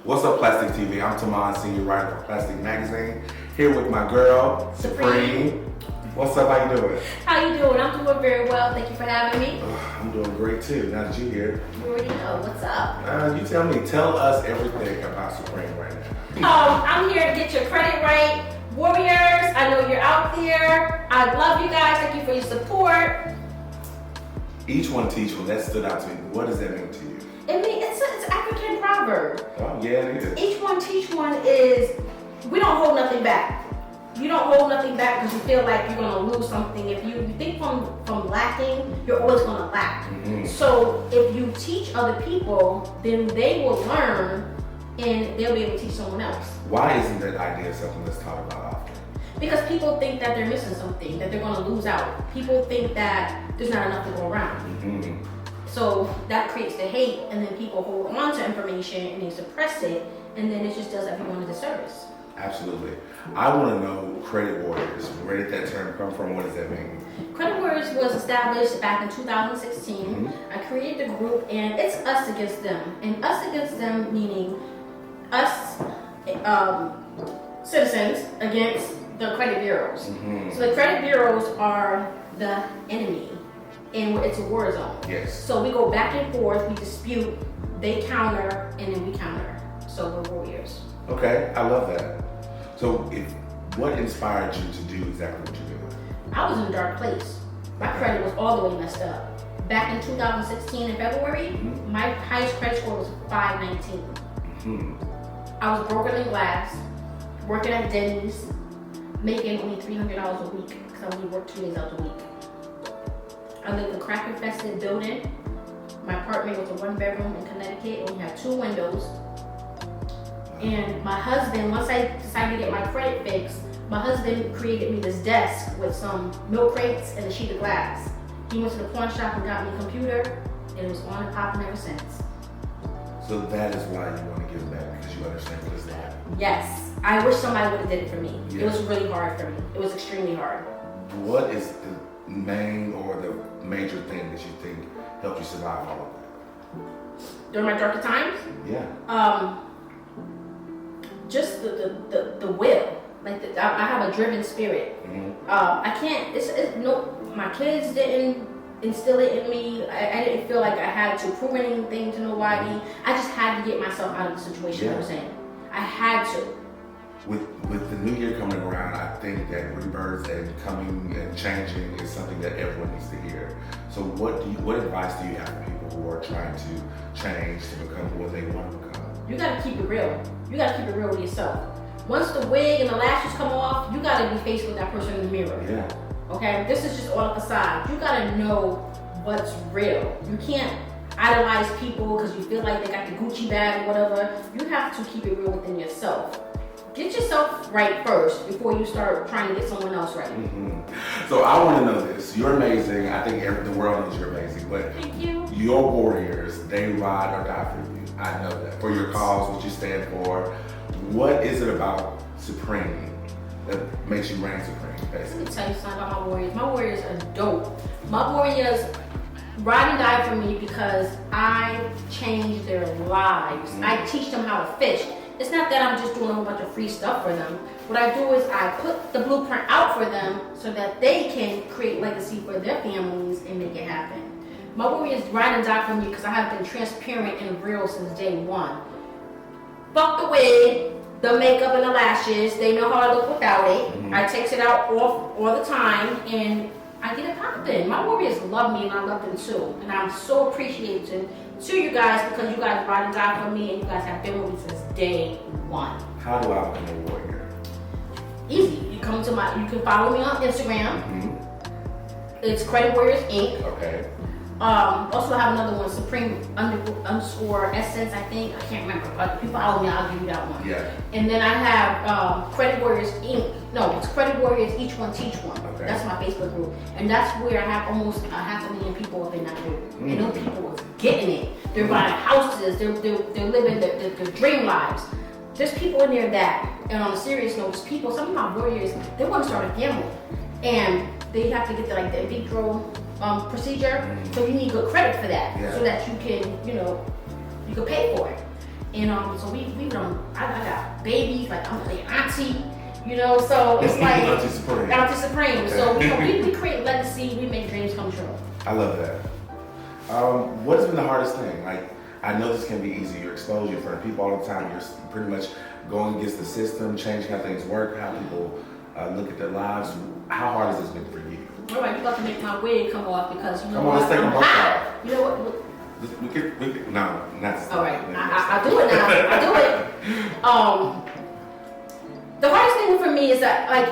What's up, Plastiq TV? I'm Tamon, senior writer for Plastiq Magazine, here with my girl, Sypreme. What's up, how you doing? How you doing? I'm doing very well, thank you for having me. I'm doing great too, now that you're here. You already know, what's up? You tell us everything about Sypreme right now. I'm here to get your credit right. Warriors, I know you're out there. I love you guys, thank you for your support. Each one teach one, that stood out to me. What does that mean to you? It's an African proverb. Oh, yeah, it is. Each one teach one is, we don't hold nothing back. You don't hold nothing back because you feel like you're going to lose something. If you think from lacking, you're always going to lack. Mm-hmm. So if you teach other people, then they will learn and they'll be able to teach someone else. Why isn't that idea something that's taught about often? Because people think that they're missing something, that they're going to lose out. People think that there's not enough to go around. Mm-hmm. So that creates the hate, and then people hold on to information and they suppress it, and then it just does everyone a disservice. Absolutely. I want to know credit warriors. Where did that term come from? What does that mean? Credit Warriors was established back in 2016. Mm-hmm. I created the group, and it's us against them. And us against them meaning us citizens against the credit bureaus. Mm-hmm. So the credit bureaus are the enemy, and it's a war zone. Yes. So we go back and forth, we dispute, they counter, and then we counter. So we're warriors. Okay, I love that. So what inspired you to do exactly what you're doing? I was in a dark place. My credit was all the way messed up. Back in 2016 in February, Mm-hmm. my highest credit score was 519. Mm-hmm. I was broken in glass, working at Denny's, making only $300 a week because I only worked 2 days out the week. I lived in a crack-infested building. My apartment was a 1-bedroom in Connecticut, only had 2 windows. And my husband, once I decided to get my credit fixed, my husband created me this desk with some milk crates and a sheet of glass. He went to the pawn shop and got me a computer, and it was on and popping ever since. So that is why you want to give back, because you understand what it's like. Yes, I wish somebody would have did it for me. Yeah. It was really hard for me. It was extremely hard. What is the main or the major thing that you think helped you survive all of that? During my darker times, Yeah. just the will. Like I have a driven spirit. Mm-hmm. I can't. My kids didn't instill it in me. I didn't feel like I had to prove anything to nobody. I just had to get myself out of the situation I was in. I had to. With the new year coming around, I think that rebirth and coming and changing is something that everyone needs to hear. So what advice do you have for people who are trying to change to become what they want to become? You gotta keep it real. You gotta keep it real with yourself. Once the wig and the lashes come off, you gotta be faced with that person in the mirror. Yeah. Okay? This is just all a facade. You gotta know what's real. You can't idolize people because you feel like they got the Gucci bag or whatever. You have to keep it real within yourself. Get yourself right first before you start trying to get someone else right. Mm-hmm. So I want to know this. You're amazing. I think the world knows you're amazing. But Thank you. your warriors, they ride or die for you. I know that. For your cause, what you stand for. What is it about Sypreme that makes you reign supreme, Let basically? me tell you something about my warriors. My warriors are dope. My warriors ride and die for me because I change their lives. Mm-hmm. I teach them how to fish. It's not that I'm just doing a whole bunch of free stuff for them. What I do is I put the blueprint out for them so that they can create legacy for their families and make it happen. My warriors ride and die for me because I have been transparent and real since day one. Fuck the wig, the makeup and the lashes. They know how I look without it. Mm-hmm. I takes it out off all the time and I get it popping. My warriors love me and I love them too. And I'm so appreciative to you guys because you guys ride and die for me and you guys have been with me since day one. How do I become a warrior? Easy. You can follow me on Instagram. Mm-hmm. It's Credit Warriors Inc. Okay. Also I have another one, Sypreme _ Essence, I think. I can't remember. But if you follow me, I'll give you that one. Yeah. And then I have Credit Warriors Inc. No, it's Credit Warriors Each One Teach One. Okay. That's my Facebook group. And that's where I have almost 500,000 people up in that group. Mm. And those people was getting it. They're buying houses, they're living their dream lives. There's people in there that, and on a serious note, some of my warriors, they want to start a family. And they have to get the in vitro procedure. So you need good credit for that, so that you can, you can pay for it. And so we don't. I got babies, like I'm like auntie, you know. So it's like Auntie Supreme. Auntie Supreme. Okay. So we create legacy. We make dreams come true. I love that. What has been the hardest thing? Like, I know this can be easy. You're exposed in front of people all the time. You're pretty much going against the system, changing how things work, how people look at their lives. How hard has this been for you? All right, you about to make my wig come off because you know Come on, let's take them both off. You know what? We could, no, not All right, I do it now. I do it. The hardest thing for me is that, like,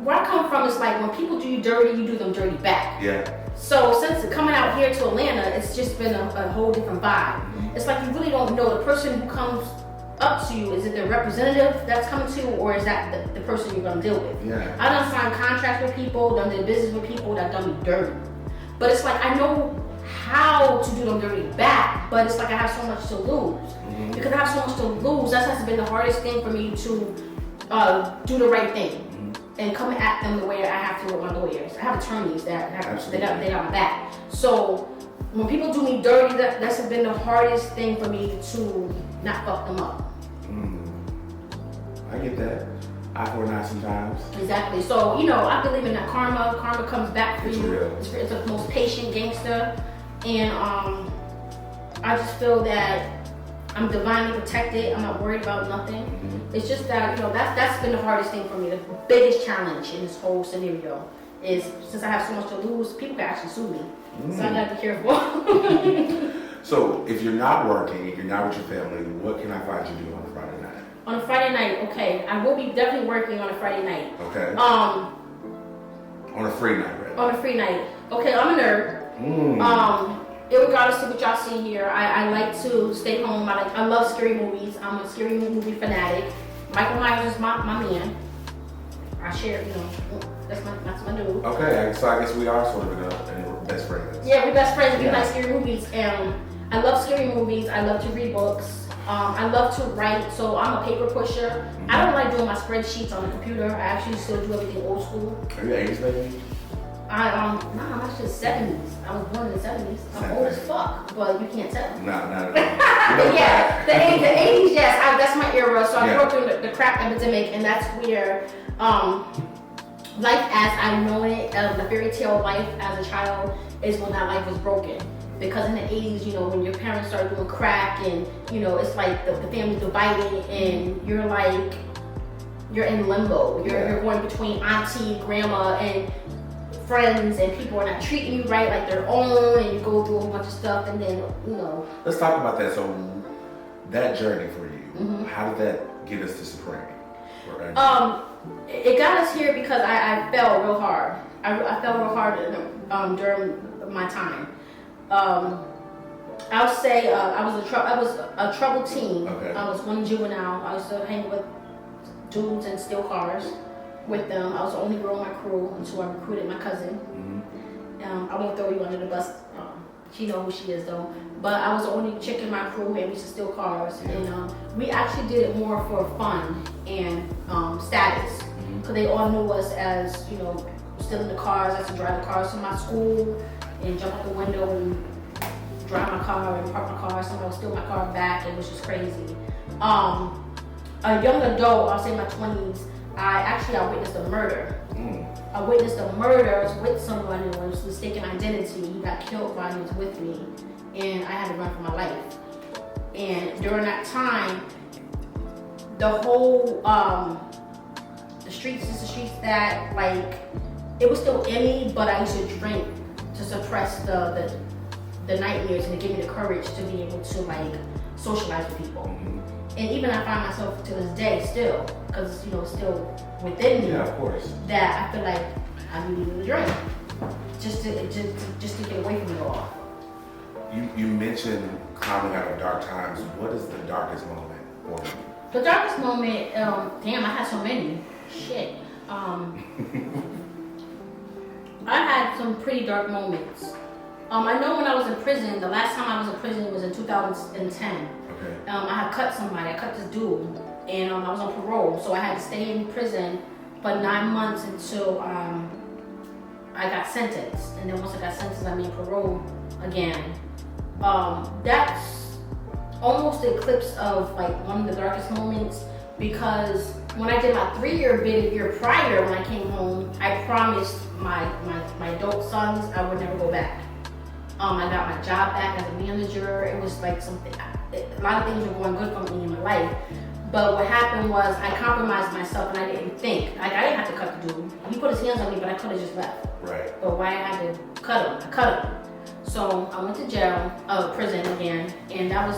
where I come from is like when people do you dirty, you do them dirty back. Yeah. So since coming out here to Atlanta, it's just been a whole different vibe. It's like you really don't know the person who comes up to you. Is it the representative that's coming to you, or is that the person you're gonna deal with? Yeah. I done signed contracts with people, done did business with people that done me dirty. But it's like I know how to do them dirty back, but it's like I have so much to lose. Because I have so much to lose, that has been the hardest thing for me to do the right thing and come at them the way I have to with my lawyers. I have attorneys that they got my back. So when people do me dirty, that's been the hardest thing for me to not fuck them up. I get that. I for an eye sometimes. Exactly. So, you know, I believe in that karma. Karma comes back for It's you. real. It's the most patient gangster. And I just feel that I'm divinely protected. I'm not worried about nothing. It's just that, you know, that's been the hardest thing for me. The biggest challenge in this whole scenario is since I have so much to lose, people can actually sue me. So I gotta be careful. So if you're not working, if you're not with your family, what can I find you doing on a Friday night? On a Friday night, okay, I will be definitely working on a Friday night. Okay. On a free night, right? On a free night. Okay, I'm a nerd. Irregardless of what y'all see here, I like to stay home. I love scary movies. I'm a scary movie fanatic. Michael Myers is my man. I share, you know, that's my dude. Okay, so I guess we are sort of best friends. Yeah, we're best friends. We Yeah. like scary movies. And I love scary movies. I love to read books. I love to write, so I'm a paper pusher. I don't like doing my spreadsheets on the computer. I actually still do everything old school. Are you 80s baby? I'm actually 70s. I was born in the 70s. I'm old as fuck, but you can't tell. No, not at all. Yeah, the 80s, yes, that's my era. So I Yeah. grew up through the crack epidemic, and that's where life as I know it, the fairy tale life as a child, is when that life was broken. Because in the 80s, you know, when your parents started doing crack, and you know, it's like the family divided, and you're like, you're in limbo. You're going between auntie, grandma, and friends, and people are not treating you right like their own, and you go through a bunch of stuff, and then, you know. Let's talk about that. So that journey for you, how did that get us to Supreme? It got us here because I fell real hard. I fell real hard during my time. I'll say I was a troubled teen. Okay. I was one juvenile. I used to hang with dudes and steal cars with them. I was the only girl in my crew until I recruited my cousin. I won't throw you under the bus. She knows who she is though. But I was the only chick in my crew, and we used to steal cars. And we actually did it more for fun and status, because they all knew us as, you know, stealing the cars. I used to drive the cars to my school and jump out the window and drive my car and park my car. Somebody would steal my car back. It was just crazy. A young adult, I'll say my 20s, I witnessed a murder. I witnessed a murder. I was with someone who was mistaken identity. He got killed while he was with me, and I had to run for my life. And during that time, the whole the streets that, like, it was still in me, but I used to drink to suppress the nightmares and to give me the courage to be able to, like, socialize with people. And even I find myself to this day still, because, you know, it's still within me. Yeah, of course. That I feel like I need to drink just to get away from it all. You mentioned climbing out of dark times. What is the darkest moment for you? The darkest moment, damn, I had so many. Shit. I had some pretty dark moments. I know when I was in prison, the last time I was in prison was in 2010. Okay. I had cut somebody, I cut this dude, and I was on parole, so I had to stay in prison for 9 months until I got sentenced. And then once I got sentenced, I made parole again. That's almost the eclipse of like one of the darkest moments, because when I did my 3-year bid a year prior, when I came home, I promised my adult sons I would never go back. I got my job back as a manager. It was like something, a lot of things were going good for me in my life. But what happened was I compromised myself and I didn't think. Like, I didn't have to cut the dude. He put his hands on me, but I could have just left. Right. But why I had to cut him? I cut him. So I went to jail, prison again, and that was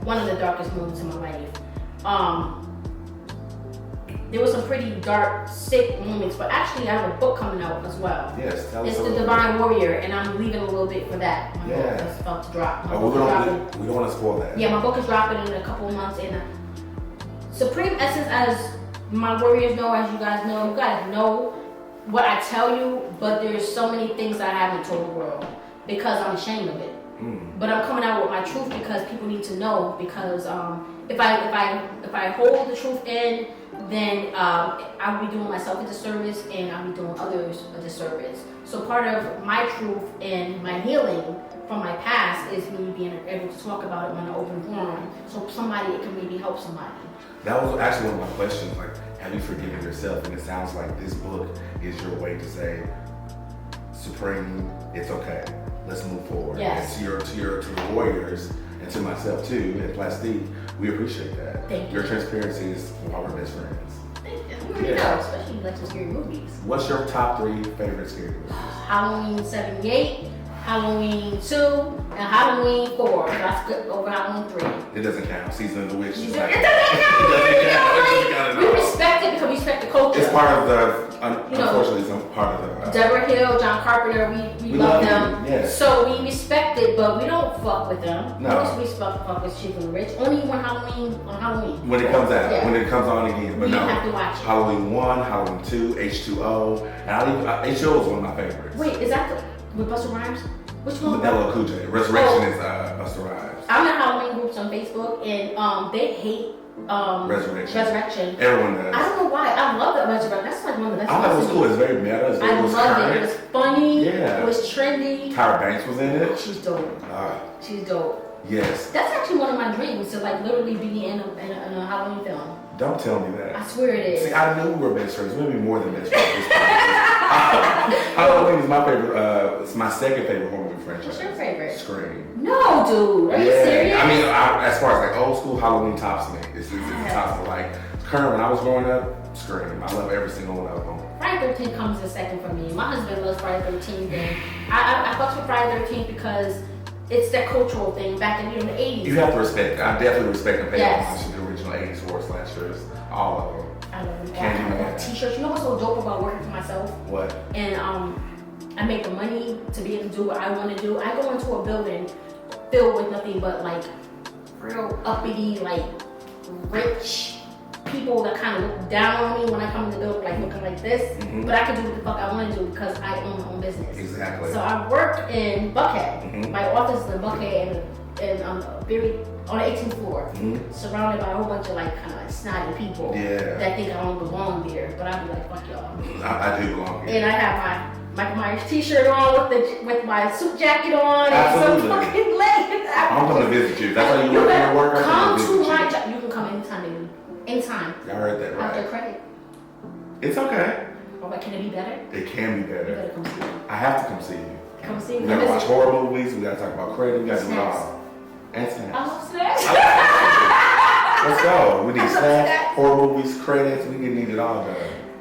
one of the darkest moments in my life. There was some pretty dark, sick moments, but actually I have a book coming out as well. Yes, tell us. It's The Divine Warrior, and I'm leaving a little bit for that. My book is about to drop. We don't want to spoil that. Yeah, my book is dropping in a couple of months, and Sypreme Essence, as my warriors know, as you guys know what I tell you, but there's so many things that I haven't told the world because I'm ashamed of it. But I'm coming out with my truth because people need to know, because if I hold the truth in, then I'll be doing myself a disservice and I'll be doing others a disservice. So part of my truth and my healing from my past is me being able to talk about it in an open forum, so it can maybe help somebody. That was actually one of my questions, like, have you forgiven yourself? And it sounds like this book is your way to say, Sypreme, it's okay. Let's move forward. Yes. And to the warriors, and to myself too, and Plastiq, we appreciate that. Thank you. Your transparency is one of our best friends. Thank you. Know, especially like some scary movies. What's your top 3 favorite scary movies? Halloween 78, Halloween 2, and Halloween 4. That's good over Halloween 3. It doesn't count. Season of the Witch. It doesn't count. We respect it because we respect the culture. It's part of the, unfortunately, it's part of the... Deborah Hill, John Carpenter, we love them. Yes. So we respect it, but we don't fuck with them. No. We fuck with Cheap and Rich. Only on Halloween. When it comes out. Yeah. When it comes on again. But we no. have to watch it. Halloween 1, Halloween 2, H2O. And H2O is one of my favorites. Wait, is that with Busta Rhymes? Which one? Vanilla Cool J. Resurrection is Busta Rhymes. I'm in Halloween groups on Facebook, and they hate Resurrection. Everyone does. I don't know why. I love that Resurrection. That's like one of the best. I thought it was cool. It's very meta. I love it. It was funny. Yeah. It was trendy. Tyra Banks was in it. She's dope. She's dope. Yes. That's actually one of my dreams, to like literally be in a Halloween film. Don't tell me that. I swear it is. See, I knew we were best friends. We'll be more than best friends. Halloween is my favorite. It's my second favorite horror movie franchise. What's your favorite? Scream. No, dude. Are you serious? I mean, as far as like old school Halloween tops me. It's tops me. Like current, when I was growing up, Scream. I love every single one of them. Friday 13th comes in second for me. My husband loves Friday 13th, and I fucks with Friday 13th because it's that cultural thing back in the 80s. You have to respect. I definitely respect and pay homage to the original 80s horror slashers. All of them. I love them. Candy I got t-shirts. You know what's so dope about working for myself? What? And I make the money to be able to do what I want to do. I go into a building filled with nothing but like real uppity, like rich people that kind of look down on me when I come in the building, like looking like this. But I can do what the fuck I want to do because I own my own business. Exactly. So I work in Buckhead. My office is in Buckhead, and I'm very on the 18th floor, surrounded by a whole bunch of like kind of like snotty people that think I don't belong there. But I be like, fuck y'all. I do belong here. And I have my Michael Myers t-shirt on with my suit jacket on. Absolutely. And some fucking legs. I'm coming to visit you. That's how you work in your work. Come to my job. You can come anytime, baby. Anytime. Y'all heard that right? After credit. It's okay. Oh, but can it be better? It can be better. You better come see me. I have to come see you. Come see me. We gotta watch horror movies. We gotta talk about credit. We gotta do it all. And snacks. I love snacks. Let's go. We need snacks, horror movies, credits. We need it all done.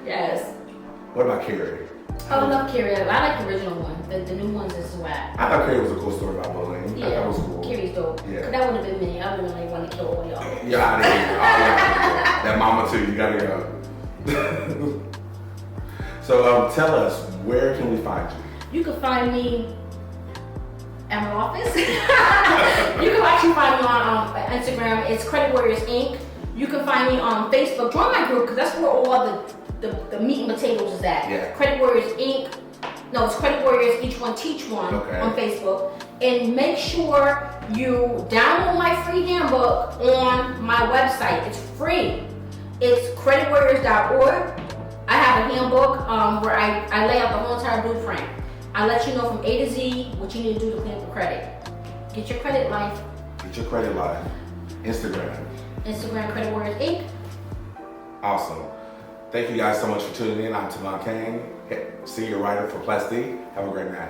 Yes. What about Carrie? Oh, I love Carrie. I like the original one. The new ones is whack. I thought Carrie was a cool story about bullying. Yeah. I thought it was cool. Carrie's dope. Yeah. That would have been me. I would have been like, want to kill all y'all. You're out of here. All right. That mama too. You gotta go. So tell us, where can we find you? You can find me at my office. You can actually find me on Instagram. It's Credit Warriors Inc. You can find me on Facebook. Join my group because that's where all the meat and potatoes is at. Yeah. Credit Warriors Inc. No, it's Credit Warriors Each One Teach One on Facebook. And make sure you download my free handbook on my website. It's free. It's creditwarriors.org. I have a handbook where I lay out the whole entire blueprint. I let you know from A to Z what you need to do to clean up your credit. Get your credit life. Get your credit life. Instagram. Instagram, Credit Warriors Inc. Awesome. Thank you guys so much for tuning in. I'm Tavon Kane, senior writer for Plastiq. Have a great night.